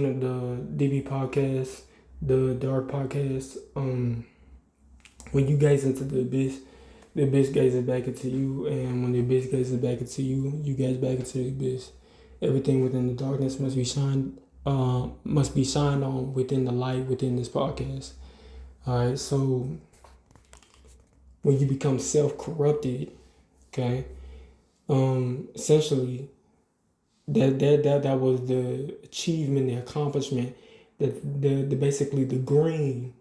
of the DB podcast, the Dark podcast. When you gaze into the abyss gazes back into you, and when the abyss gazes back into you, you gaze back into the abyss. Everything within the darkness must be shined on within the light within this podcast. All right, so when you become self-corrupted, okay, essentially that was the achievement, the accomplishment, the basically the green,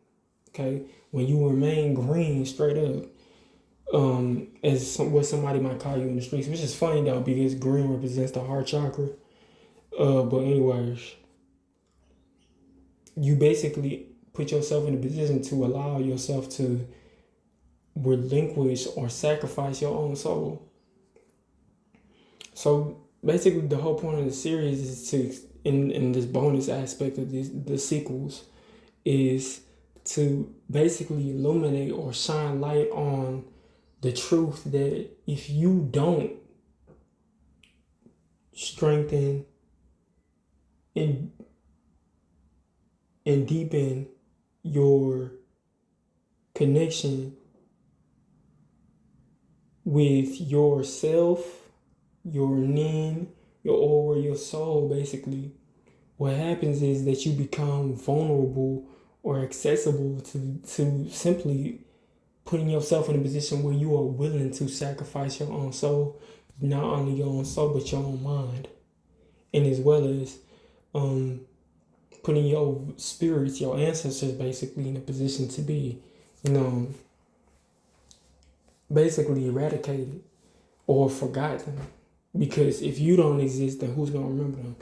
okay, when you remain green straight up, what somebody might call you in the streets, which is funny though because green represents the heart chakra. But anyways, you basically put yourself in a position to allow yourself to relinquish or sacrifice your own soul. So basically, the whole point of the series is to, in this bonus aspect of the sequels, is to basically illuminate or shine light on the truth that if you don't strengthen and deepen your connection with yourself, your nin, your aura, your soul, basically, what happens is that you become vulnerable or accessible to simply putting yourself in a position where you are willing to sacrifice your own soul, not only your own soul, but your own mind. And as well as putting your spirits, your ancestors, basically in a position to be, basically eradicated or forgotten. Because if you don't exist, then who's going to remember them?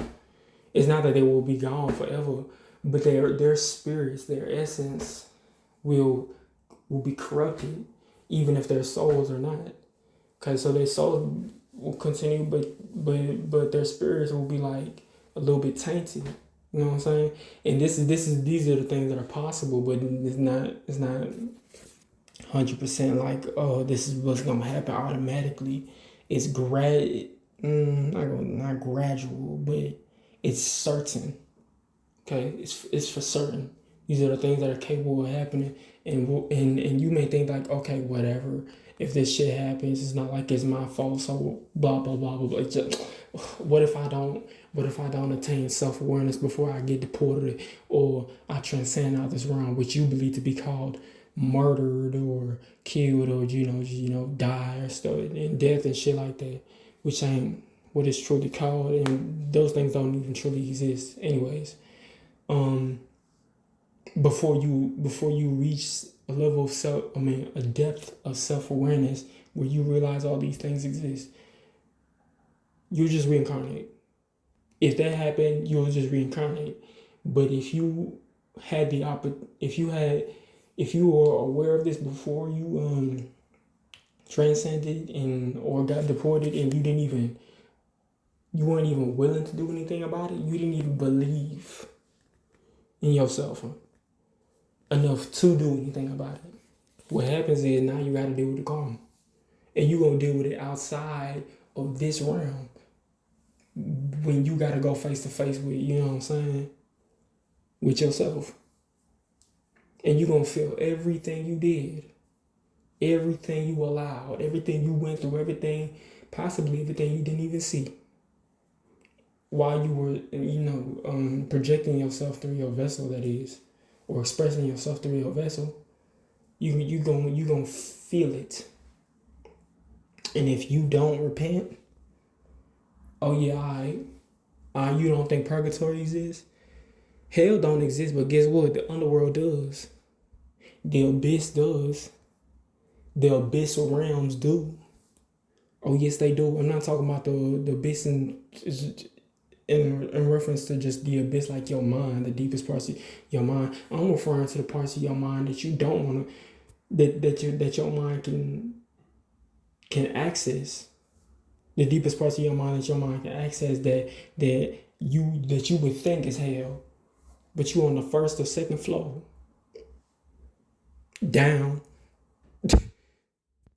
It's not that they will be gone forever, but their spirits, their essence will be corrupted, even if their souls are not. Okay, so their souls will continue, but their spirits will be like a little bit tainted. You know what I'm saying? And these are the things that are possible, but it's not 100% like, oh, this is what's gonna happen automatically. It's not gradual, but it's certain. Okay, it's for certain. These are the things that are capable of happening, and you may think like, okay, whatever. If this shit happens, it's not like it's my fault. So blah blah blah blah blah. It's just, what if I don't attain self-awareness before I get deported, or I transcend out this realm, which you believe to be called murdered or killed, or die or stuff, and death and shit like that, which ain't what it's truly called, and those things don't even truly exist anyways. Before you reach a level of a depth of self-awareness where you realize all these things exist, you just reincarnate. If that happened, you'll just reincarnate. But if you had if you were aware of this before you transcended or got deported, and you weren't even willing to do anything about it, you didn't even believe in yourself enough to do anything about it. What happens is now you got to deal with the karma, and you gonna deal with it outside of this realm when you got to go face to face with, you know what I'm saying, with yourself. And you gonna feel everything you did, everything you allowed, everything you went through, possibly everything you didn't even see, while you were, projecting yourself through your vessel, that is, or expressing yourself through your vessel. You gonna feel it. And if you don't repent, oh yeah, you don't think purgatory exists? Hell don't exist, but guess what? The underworld does. The abyss does. The abyssal realms do. Oh yes, they do. I'm not talking about the abyss in reference to just the abyss, like your mind, the deepest parts of your mind. I'm referring to the parts of your mind that you don't want to, that your mind can access. The deepest parts of your mind that your mind can access, that you would think is hell, but you on the first or second floor, down.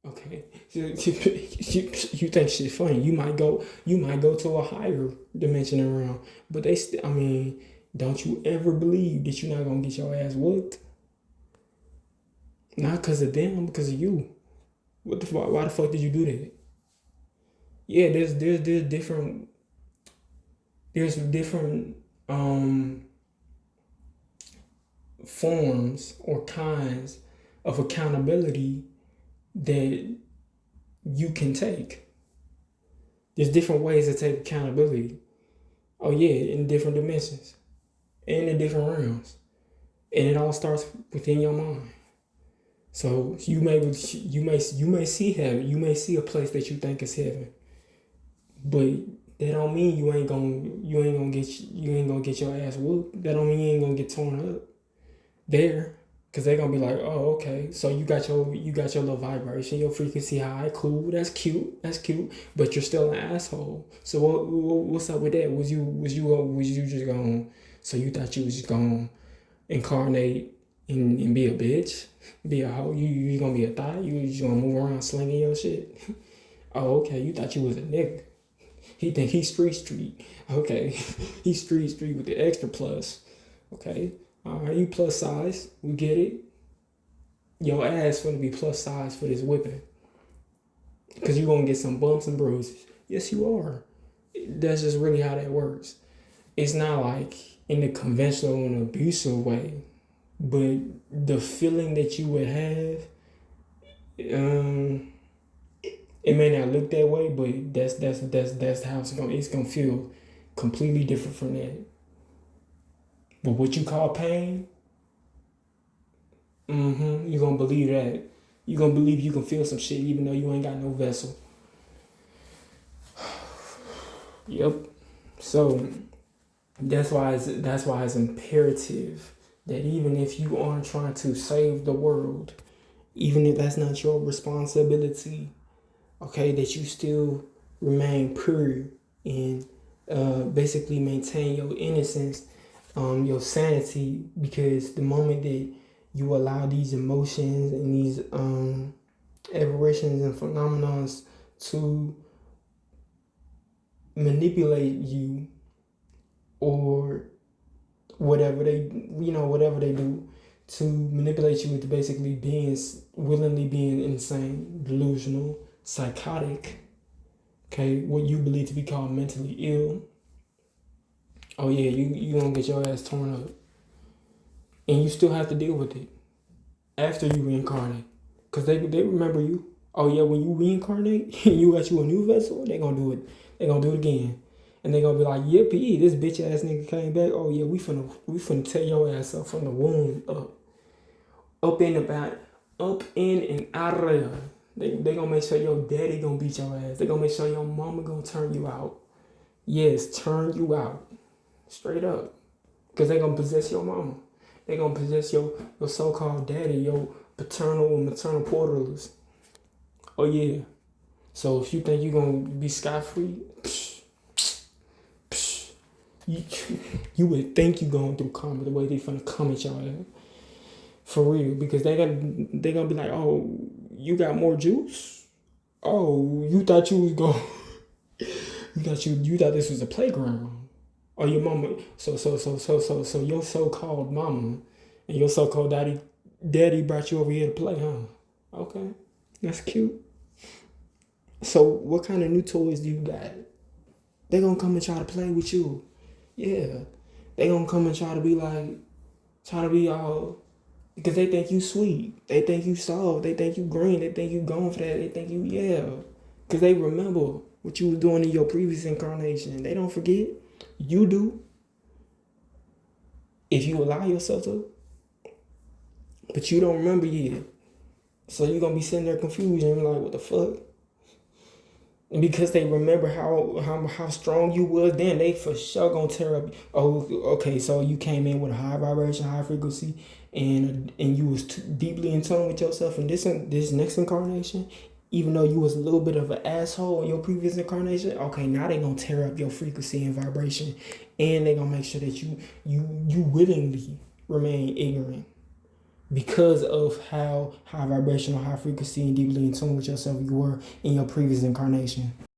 Okay, you think shit funny? You might go to a higher dimension and realm, but Don't you ever believe that you're not gonna get your ass whooped. Not because of them, because of you. What the fuck? Why the fuck did you do that? Yeah, there's different forms or kinds of accountability that you can take. There's different ways to take accountability. Oh yeah, in different dimensions, and in different realms, and it all starts within your mind. So you may see heaven, you may see a place that you think is heaven, but that don't mean you ain't gonna get your ass whooped. That don't mean you ain't gonna get torn up there, cause they're gonna be like, oh okay, so you got your little vibration, your frequency high, cool, that's cute, but you're still an asshole. So what's up with that? Was you just gonna? So you thought you was just gonna incarnate and be a bitch, be a hoe? You gonna be a thot? You just gonna move around slinging your shit? Oh okay, you thought you was a nigga. He think he's street. Okay, he's street with the extra plus. Okay, all right, you plus size. We get it. Your ass gonna be plus size for this whipping, cause you gonna get some bumps and bruises. Yes, you are. That's just really how that works. It's not like in the conventional and abusive way, but the feeling that you would have, it may not look that way, but that's how it's gonna feel completely different from that. But what you call pain, you're gonna believe that. You're gonna believe you can feel some shit even though you ain't got no vessel. Yep. So that's why it's imperative that even if you aren't trying to save the world, even if that's not your responsibility, okay, that you still remain pure and basically maintain your innocence, your sanity, because the moment that you allow these emotions and these aberrations and phenomena to manipulate you, or whatever they do to manipulate you into basically willingly being insane, delusional, psychotic, okay, what you believe to be called mentally ill. Oh yeah, you gonna get your ass torn up, and you still have to deal with it after you reincarnate, cause they remember you. Oh yeah, when you reincarnate and you got you a new vessel, they gonna do it again, and they gonna be like, yippee, this bitch ass nigga came back. Oh yeah, we finna tear your ass up from the womb up in and out of there. They gonna make sure your daddy gonna beat your ass. They gonna make sure your mama gonna turn you out. Yes, turn you out. Straight up. Because they gonna possess your mama. They gonna possess your so-called daddy, your paternal and maternal portals. Oh yeah. So if you think you gonna be scot-free, you would think you going through karma the way they finna come at your ass. For real. Because they gonna be like, oh, you got more juice? Oh, you thought you was going you thought this was a playground. Or your mama, so your so-called mama and your so-called daddy brought you over here to play, huh? Okay, that's cute. So what kind of new toys do you got? They gonna come and try to play with you. Yeah, they gonna come and try to be all, because they think you sweet, they think you soft, they think you green, they think you going for that, they think you, yeah, because they remember what you was doing in your previous incarnation. They don't forget. You do, if you allow yourself to, but you don't remember yet. So you're gonna be sitting there confused and like, what the fuck? And because they remember how strong you was then, they for sure gonna tear up. Oh, okay, so you came in with a high vibration, high frequency, and you was deeply in tune with yourself in this next incarnation. Even though you was a little bit of an asshole in your previous incarnation, okay, now they gonna tear up your frequency and vibration, and they gonna make sure that you willingly remain ignorant because of how high vibrational, high frequency, and deeply in tune with yourself you were in your previous incarnation.